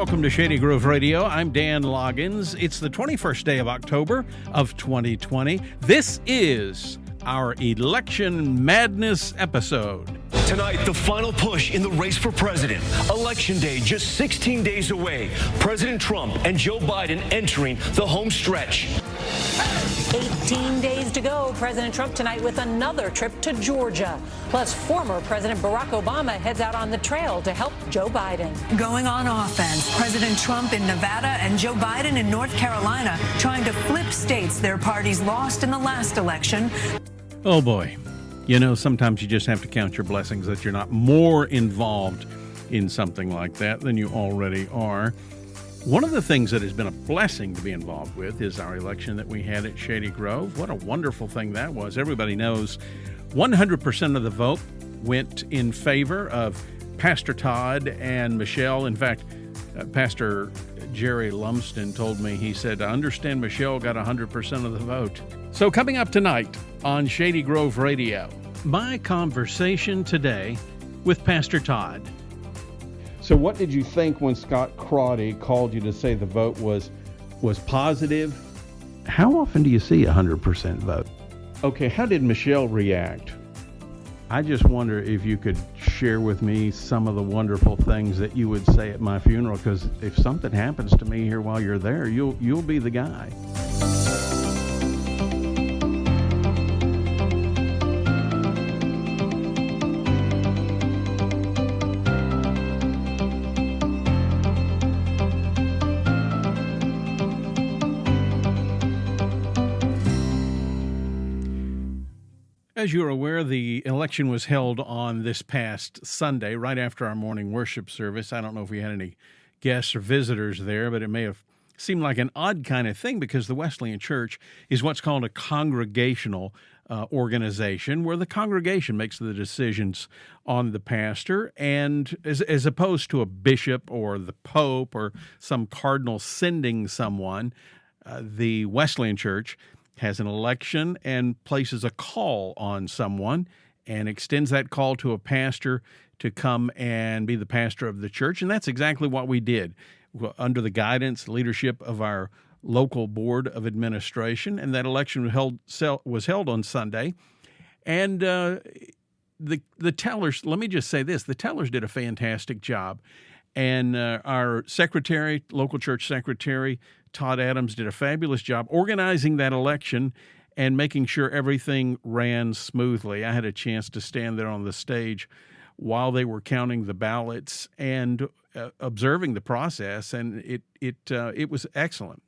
Welcome to Shady Grove Radio. I'm Dan Loggins. It's the 21st day of October of 2020. This is our Election Madness episode. Tonight, the final push in the race for president. Election day just 16 days away. President Trump and Joe Biden entering the home stretch. 18 days to go. President Trump tonight with another trip to Georgia. Plus, former President Barack Obama heads out on the trail to help Joe Biden. Going on offense, President Trump in Nevada and Joe Biden in North Carolina trying to flip states their parties lost in the last election. Oh boy. You know, sometimes you just have to count your blessings that you're not more involved in something like that than you already are. One of the things that has been a blessing to be involved with is our election that we had at Shady Grove. What a wonderful thing that was. Everybody knows 100% of the vote went in favor of Pastor Todd and Michelle. In fact, Pastor Jerry Lumsden told me, he said, I understand Michelle got 100% of the vote. So coming up tonight on Shady Grove Radio, my conversation today with Pastor Todd. So what did you think when Scott Crotty called you to say the vote was positive? How often do you see 100% vote? Okay, how did Michelle react? I just wonder if you could share with me some of the wonderful things that you would say at my funeral, because if something happens to me here while you're there, you'll be the guy. As you're aware, the election was held on this past Sunday, right after our morning worship service. I don't know if we had any guests or visitors there, but it may have seemed like an odd kind of thing because the Wesleyan Church is what's called a congregational organization, where the congregation makes the decisions on the pastor, and as opposed to a bishop or the pope or some cardinal sending someone, the Wesleyan Church has an election and places a call on someone and extends that call to a pastor to come and be the pastor of the church. And that's exactly what we did under the guidance, leadership of our local board of administration. And that election was held on Sunday. And the tellers, let me just say this, the tellers did a fantastic job. And our secretary, local church secretary, Todd Adams, did a fabulous job organizing that election and making sure everything ran smoothly. I had a chance to stand there on the stage while they were counting the ballots and observing the process, and it was excellent.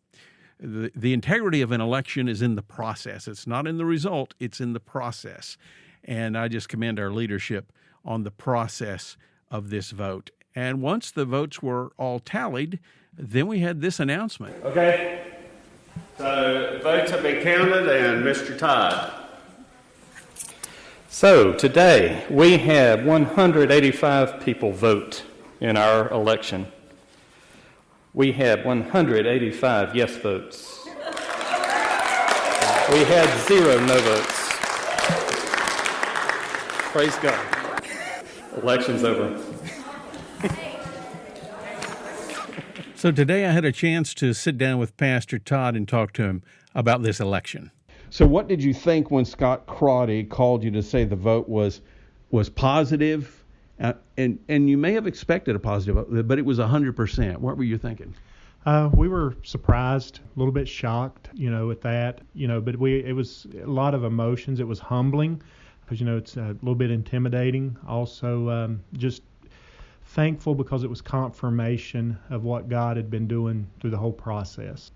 The integrity of an election is in the process. It's not in the result, it's in the process. And I just commend our leadership on the process of this vote. And once the votes were all tallied, then we had this announcement. Okay, so votes have been counted, and Mr. Todd. So today we had 185 people vote in our election. We had 185 yes votes. We had 0 no votes. Praise God. Election's over. So today I had a chance to sit down with Pastor Todd and talk to him about this election. So what did you think when Scott Crotty called you to say the vote was positive? And you may have expected a positive vote, but it was 100%. What were you thinking? We were surprised, a little bit shocked, at that, but it was a lot of emotions. It was humbling because, it's a little bit intimidating. Also, just thankful because it was confirmation of what God had been doing through the whole process.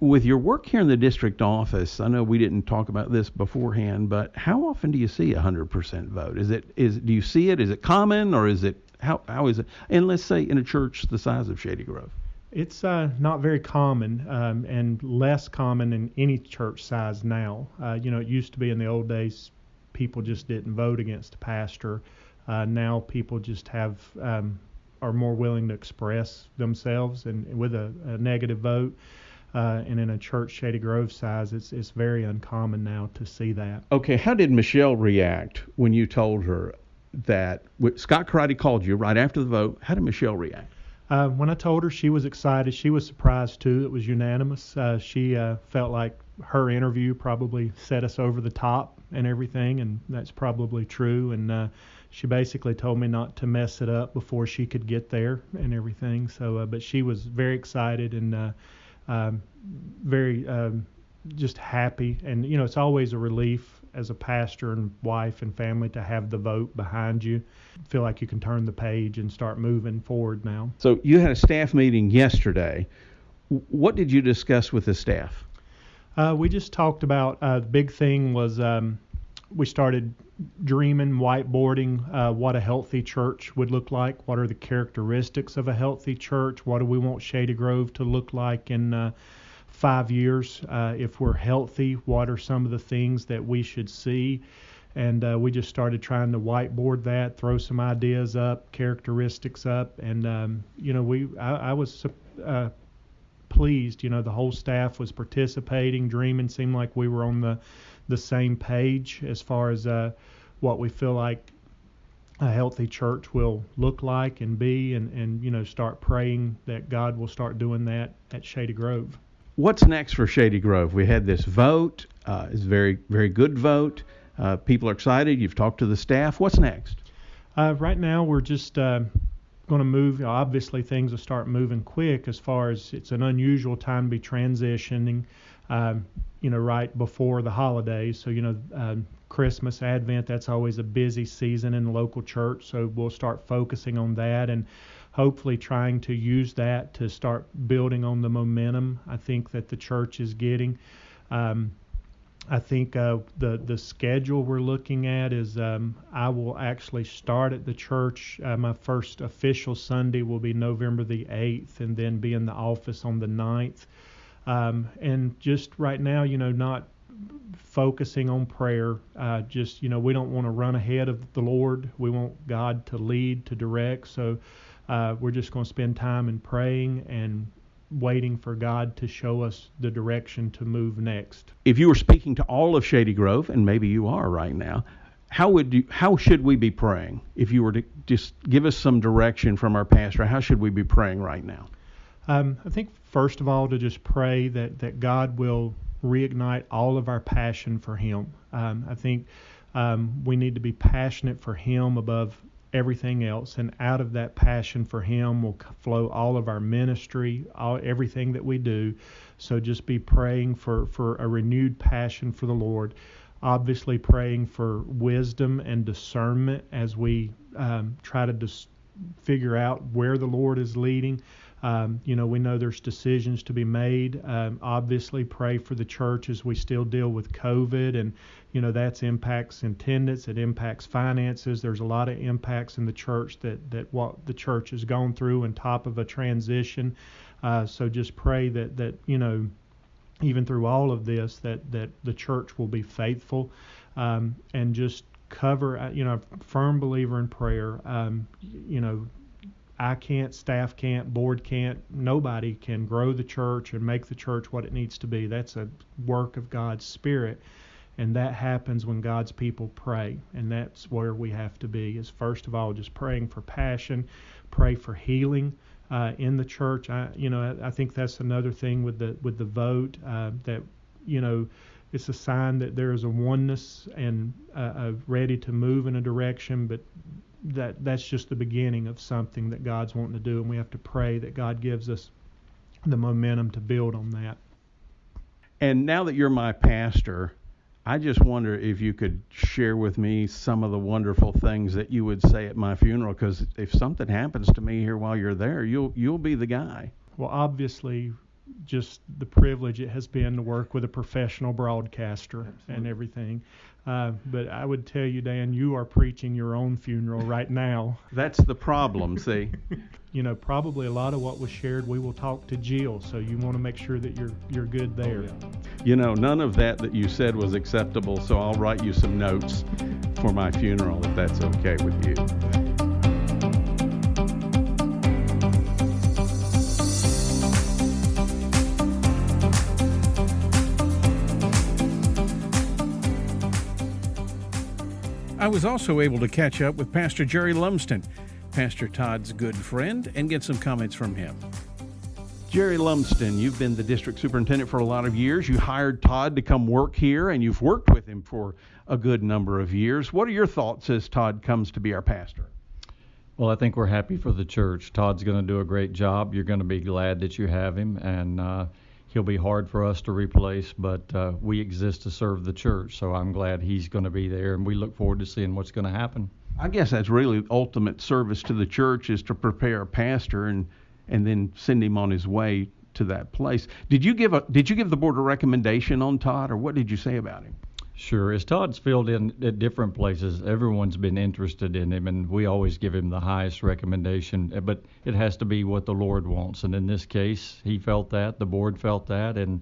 With your work here in the district office, I know we didn't talk about this beforehand, but how often do you see 100% vote? Do you see it? Is it common, or is it how is it? And let's say in a church the size of Shady Grove. It's not very common, and less common in any church size now. It used to be in the old days, people just didn't vote against a pastor. Now people just are more willing to express themselves and with a negative vote. And in a church Shady Grove size, it's very uncommon now to see that. Okay, how did Michelle react when you told her that Scott Crotty called you right after the vote? How did Michelle react? When I told her, she was excited. She was surprised too. It was unanimous. She felt like her interview probably set us over the top and everything, and that's probably true. And she basically told me not to mess it up before she could get there and everything. So, but she was very excited and very just happy. And it's always a relief as a pastor and wife and family to have the vote behind you. Feel like you can turn the page and start moving forward now. So you had a staff meeting yesterday. What did you discuss with the staff? We just talked about the big thing was we started dreaming, whiteboarding what a healthy church would look like. What are the characteristics of a healthy church? What do we want Shady Grove to look like in 5 years? If we're healthy, what are some of the things that we should see? And we just started trying to whiteboard that, throw some ideas up, characteristics up, and I was pleased. The whole staff was participating, dreaming. Seemed like we were on the same page as far as what we feel like a healthy church will look like and be, and start praying that God will start doing that at Shady Grove. What's next for Shady Grove? We had this vote. It's a very, very good vote. People are excited. You've talked to the staff. What's next? Right now, we're just going to move. Obviously, things will start moving quick as far as it's an unusual time to be transitioning, right before the holidays. So, Christmas, Advent, that's always a busy season in the local church. So we'll start focusing on that and hopefully trying to use that to start building on the momentum I think that the church is getting. I think the schedule we're looking at is I will actually start at the church. My first official Sunday will be November the 8th, and then be in the office on the 9th. And just right now, not focusing on prayer. We don't want to run ahead of the Lord. We want God to lead, to direct. So we're just going to spend time in praying and waiting for God to show us the direction to move next. If you were speaking to all of Shady Grove, and maybe you are right now, how should we be praying? If you were to just give us some direction from our pastor, how should we be praying right now? I think first of all to just pray that God will reignite all of our passion for Him. I think we need to be passionate for Him above everything else, and out of that passion for Him will flow all of our ministry, everything that we do. So just be praying for a renewed passion for the Lord. Obviously praying for wisdom and discernment as we try to figure out where the Lord is leading. We know there's decisions to be made. Obviously pray for the church as we still deal with COVID, and that's impacts attendance, it impacts finances. There's a lot of impacts in the church that what the church has gone through on top of a transition. So just pray that even through all of this, that the church will be faithful, and just cover. I'm a firm believer in prayer. I can't, staff can't, board can't, nobody can grow the church and make the church what it needs to be. That's a work of God's Spirit, and that happens when God's people pray, and that's where we have to be, is first of all just praying for passion, pray for healing in the church. I think that's another thing with the vote, that it's a sign that there is a oneness and ready to move in a direction, but that's just the beginning of something that God's wanting to do, and we have to pray that God gives us the momentum to build on that. And now that you're my pastor, I just wonder if you could share with me some of the wonderful things that you would say at my funeral, because if something happens to me here while you're there, you'll be the guy. Well, obviously, just the privilege it has been to work with a professional broadcaster. Absolutely. And everything. But I would tell you, Dan, you are preaching your own funeral right now. That's the problem, see? Probably a lot of what was shared, we will talk to Jill, so you want to make sure that you're good there. Oh, yeah. None of that you said was acceptable, so I'll write you some notes for my funeral if that's okay with you. I was also able to catch up with Pastor Jerry Lumsden. Pastor Todd's good friend and get some comments from him. Jerry Lumsden, you've been the district superintendent for a lot of years. You hired Todd to come work here, and you've worked with him for a good number of years. What are your thoughts as Todd comes to be our pastor? Well, I think we're happy for the church. Todd's going to do a great job. You're going to be glad that you have him, and he'll be hard for us to replace, but we exist to serve the church, so I'm glad he's going to be there, and we look forward to seeing what's going to happen. I guess that's really ultimate service to the church, is to prepare a pastor and then send him on his way to that place. Did you give the board a recommendation on Todd, or what did you say about him? Sure. As Todd's filled in at different places, everyone's been interested in him, and we always give him the highest recommendation, but it has to be what the Lord wants. And in this case, he felt that, the board felt that, and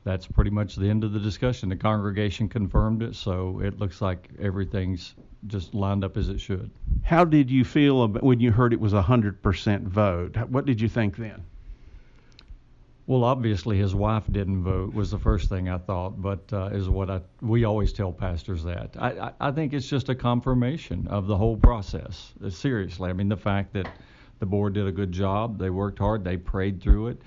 that's pretty much the end of the discussion. The congregation confirmed it, so it looks like everything's just lined up as it should. How did you feel when you heard it was 100% vote? What did you think then? Well, obviously his wife didn't vote was the first thing I thought, but is what we always tell pastors that. I think it's just a confirmation of the whole process. Seriously, I mean, the fact that the board did a good job, they worked hard, they prayed through it.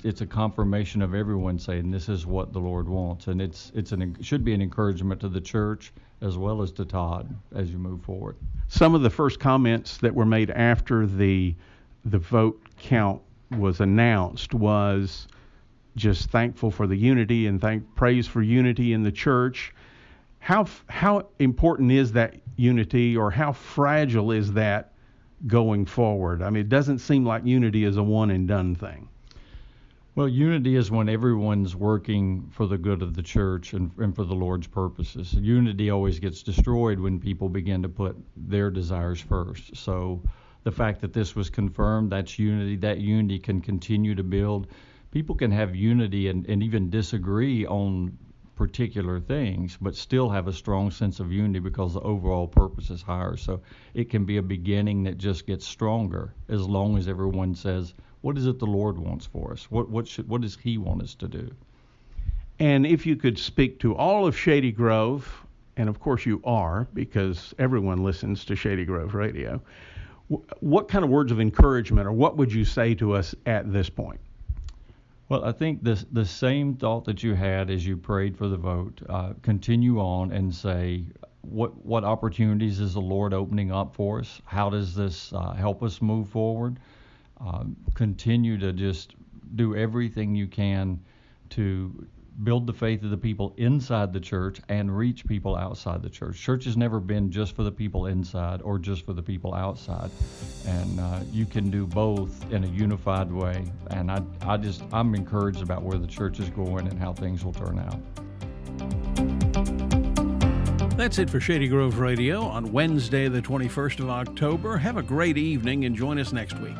It's a confirmation of everyone saying this is what the Lord wants, and it should be an encouragement to the church as well as to Todd as you move forward. Some of the first comments that were made after the vote count was announced was just thankful for the unity and praise for unity in the church. How important is that unity, or how fragile is that going forward? I mean, it doesn't seem like unity is a one and done thing. Well, unity is when everyone's working for the good of the church and for the Lord's purposes. Unity always gets destroyed when people begin to put their desires first. So the fact that this was confirmed, that's unity. That unity can continue to build. People can have unity and even disagree on particular things, but still have a strong sense of unity because the overall purpose is higher. So it can be a beginning that just gets stronger as long as everyone says, what is it the Lord wants for us? What does He want us to do? And if you could speak to all of Shady Grove, and of course you are, because everyone listens to Shady Grove Radio, what kind of words of encouragement, or what would you say to us at this point? Well, I think the same thought that you had as you prayed for the vote, continue on and say, what opportunities is the Lord opening up for us? How does this help us move forward? Continue to just do everything you can to build the faith of the people inside the church and reach people outside the church. Church has never been just for the people inside or just for the people outside, and you can do both in a unified way. And I'm encouraged about where the church is going and how things will turn out. That's it for Shady Grove Radio on Wednesday, the 21st of October. Have a great evening and join us next week.